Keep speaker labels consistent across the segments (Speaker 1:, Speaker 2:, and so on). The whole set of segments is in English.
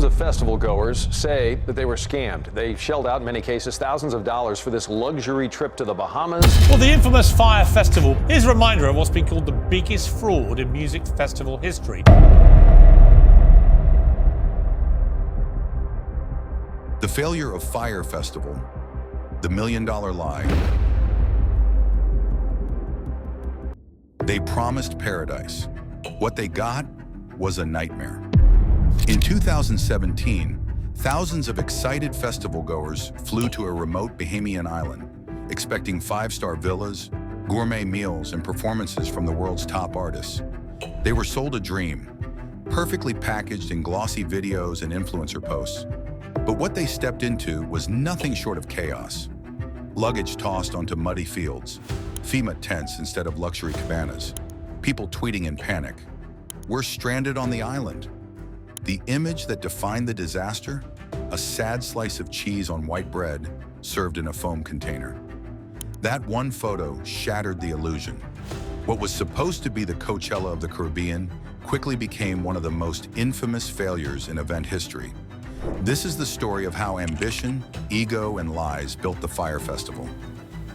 Speaker 1: Thousands of festival goers say that they were scammed. They shelled out, in many cases, thousands of dollars for this luxury trip to the Bahamas.
Speaker 2: Well, the infamous Fyre Festival is a reminder of what's been called the biggest fraud in music festival history.
Speaker 3: The failure of Fyre Festival, the $1 million lie. They promised paradise. What they got was a nightmare. In 2017, thousands of excited festival goers flew to a remote Bahamian island, expecting five-star villas, gourmet meals, and performances from the world's top artists. They were sold a dream, perfectly packaged in glossy videos and influencer posts. But what they stepped into was nothing short of chaos. Luggage tossed onto muddy fields, FEMA tents instead of luxury cabanas, people tweeting in panic. We're stranded on the island. The image that defined the disaster? A sad slice of cheese on white bread served in a foam container. That one photo shattered the illusion. What was supposed to be the Coachella of the Caribbean quickly became one of the most infamous failures in event history. This is the story of how ambition, ego, and lies built the Fyre Festival,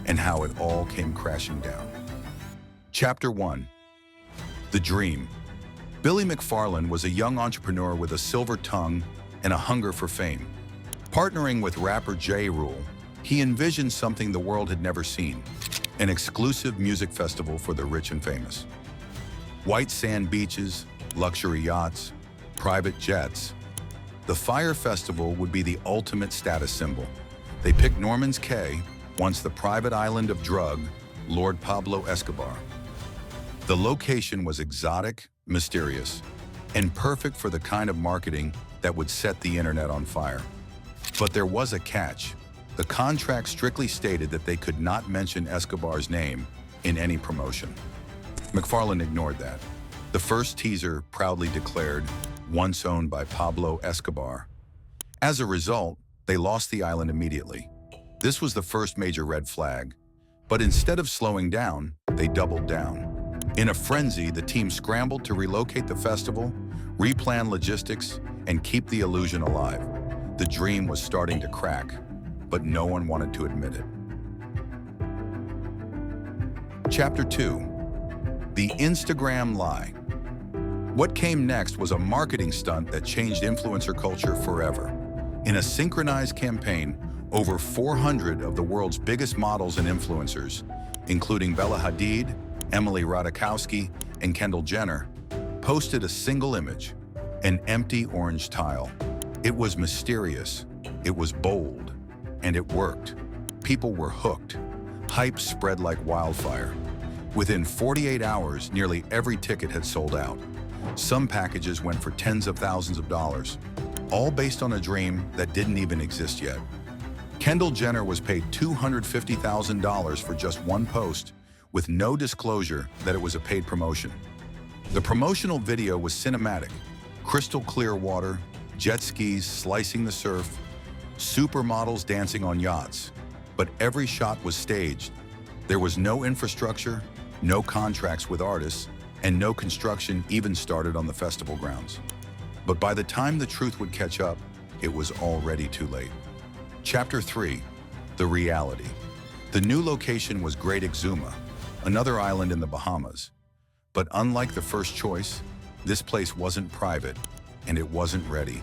Speaker 3: and how it all came crashing down. Chapter 1. The Dream. Billy McFarland was a young entrepreneur with a silver tongue and a hunger for fame. Partnering with rapper Ja Rule, he envisioned something the world had never seen, an exclusive music festival for the rich and famous. White sand beaches, luxury yachts, private jets. The Fyre Festival would be the ultimate status symbol. They picked Norman's Cay, once the private island of drug Lord Pablo Escobar. The location was exotic, mysterious, and perfect for the kind of marketing that would set the internet on fire. But there was a catch. The contract strictly stated that they could not mention Escobar's name in any promotion. McFarland ignored that. The first teaser proudly declared, once owned by Pablo Escobar. As a result, they lost the island immediately. This was the first major red flag. But instead of slowing down, they doubled down. In a frenzy, the team scrambled to relocate the festival, replan logistics, and keep the illusion alive. The dream was starting to crack, but no one wanted to admit it. Chapter 2. The Instagram Lie. What came next was a marketing stunt that changed influencer culture forever. In a synchronized campaign, over 400 of the world's biggest models and influencers, including Bella Hadid, Emily Ratajkowski, and Kendall Jenner, posted a single image, an empty orange tile. It was mysterious, it was bold, and it worked. People were hooked. Hype spread like wildfire. Within 48 hours, nearly every ticket had sold out. Some packages went for tens of thousands of dollars, all based on a dream that didn't even exist yet. Kendall Jenner was paid $250,000 for just one post, with no disclosure that it was a paid promotion. The promotional video was cinematic: crystal clear water, jet skis slicing the surf, supermodels dancing on yachts. But every shot was staged. There was no infrastructure, no contracts with artists, and no construction even started on the festival grounds. But by the time the truth would catch up, it was already too late. Chapter 3. The Reality. The new location was Great Exuma, another island in the Bahamas. But unlike the first choice, this place wasn't private, and it wasn't ready.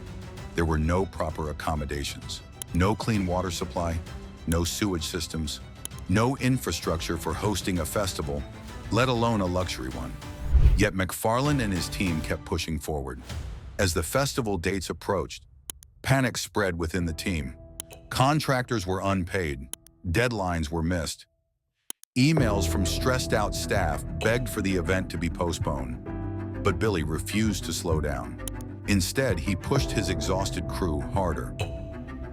Speaker 3: There were no proper accommodations, no clean water supply, no sewage systems, no infrastructure for hosting a festival, let alone a luxury one. Yet McFarland and his team kept pushing forward. As the festival dates approached, panic spread within the team. Contractors were unpaid, deadlines were missed. Emails from stressed-out staff begged for the event to be postponed. But Billy refused to slow down. Instead, he pushed his exhausted crew harder.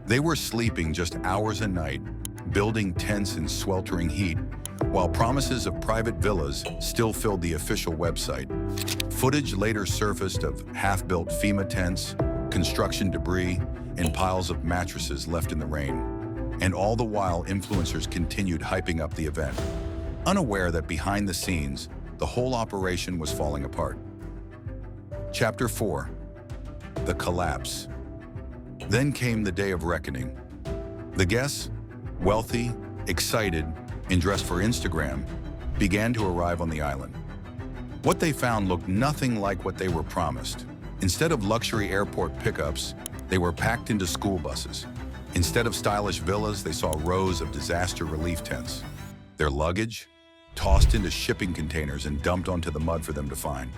Speaker 3: They were sleeping just hours a night, building tents in sweltering heat, while promises of private villas still filled the official website. Footage later surfaced of half-built FEMA tents, construction debris, and piles of mattresses left in the rain. And all the while, influencers continued hyping up the event, unaware that behind the scenes, the whole operation was falling apart. Chapter 4. The Collapse. Then came the day of reckoning. The guests, wealthy, excited, and dressed for Instagram, began to arrive on the island. What they found looked nothing like what they were promised. Instead of luxury airport pickups, they were packed into school buses. Instead of stylish villas, they saw rows of disaster relief tents. Their luggage, tossed into shipping containers and dumped onto the mud for them to find.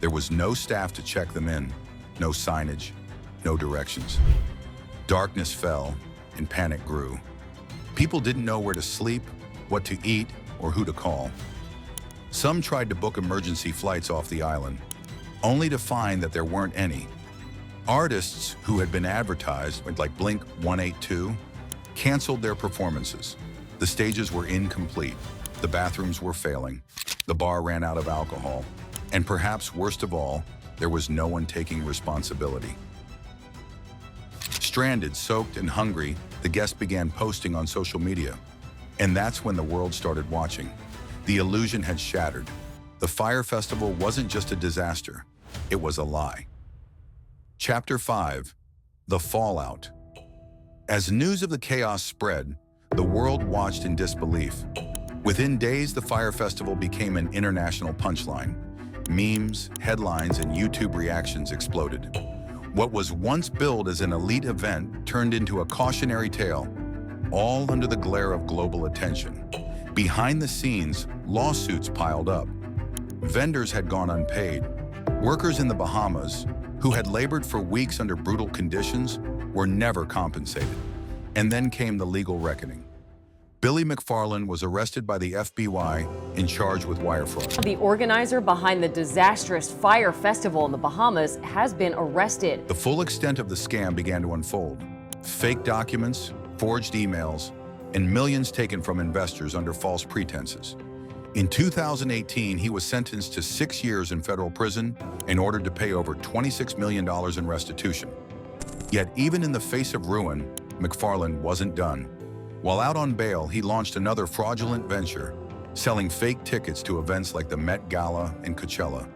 Speaker 3: There was no staff to check them in, no signage, no directions. Darkness fell and panic grew. People didn't know where to sleep, what to eat, or who to call. Some tried to book emergency flights off the island, only to find that there weren't any. Artists who had been advertised, like Blink 182, canceled their performances. The stages were incomplete, the bathrooms were failing, the bar ran out of alcohol, and perhaps worst of all, there was no one taking responsibility. Stranded, soaked, and hungry, the guests began posting on social media. And that's when the world started watching. The illusion had shattered. The Fyre Festival wasn't just a disaster, it was a lie. Chapter 5: The Fallout. As news of the chaos spread, the world watched in disbelief. Within days, the Fyre Festival became an international punchline. Memes, headlines, and YouTube reactions exploded. What was once billed as an elite event turned into a cautionary tale, all under the glare of global attention. Behind the scenes, lawsuits piled up. Vendors had gone unpaid. Workers in the Bahamas, who had labored for weeks under brutal conditions, were never compensated. And then came the legal reckoning. Billy McFarland was arrested by the FBI and charged with wire fraud.
Speaker 4: The organizer behind the disastrous Fyre Festival in the Bahamas has been arrested.
Speaker 3: The full extent of the scam began to unfold. Fake documents, forged emails, and millions taken from investors under false pretenses. In 2018, he was sentenced to 6 years in federal prison and ordered to pay over $26 million in restitution. Yet even in the face of ruin, McFarland wasn't done. While out on bail, he launched another fraudulent venture, selling fake tickets to events like the Met Gala and Coachella.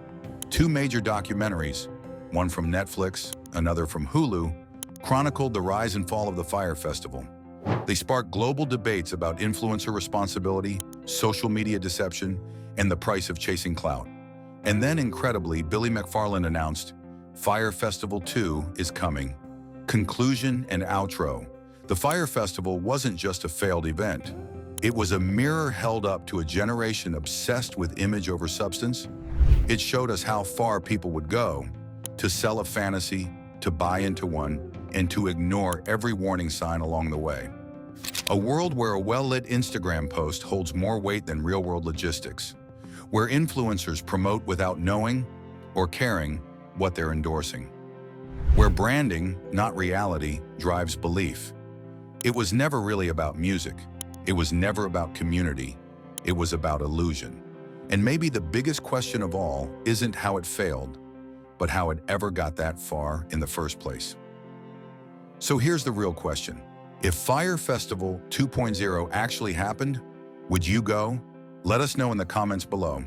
Speaker 3: 2 major documentaries, one from Netflix, another from Hulu, chronicled the rise and fall of the Fyre Festival. They sparked global debates about influencer responsibility, social media deception, and the price of chasing clout. And then, incredibly, Billy McFarland announced, Fyre Festival 2 is coming. Conclusion and outro. The Fyre Festival wasn't just a failed event. It was a mirror held up to a generation obsessed with image over substance. It showed us how far people would go to sell a fantasy, to buy into one, and to ignore every warning sign along the way. A world where a well-lit Instagram post holds more weight than real-world logistics, where influencers promote without knowing or caring what they're endorsing, where branding, not reality, drives belief. It was never really about music. It was never about community. It was about illusion. And maybe the biggest question of all isn't how it failed, but how it ever got that far in the first place. So here's the real question. If Fyre Festival 2.0 actually happened, would you go? Let us know in the comments below.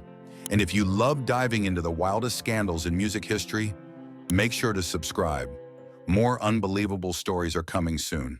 Speaker 3: And if you love diving into the wildest scandals in music history, make sure to subscribe. More unbelievable stories are coming soon.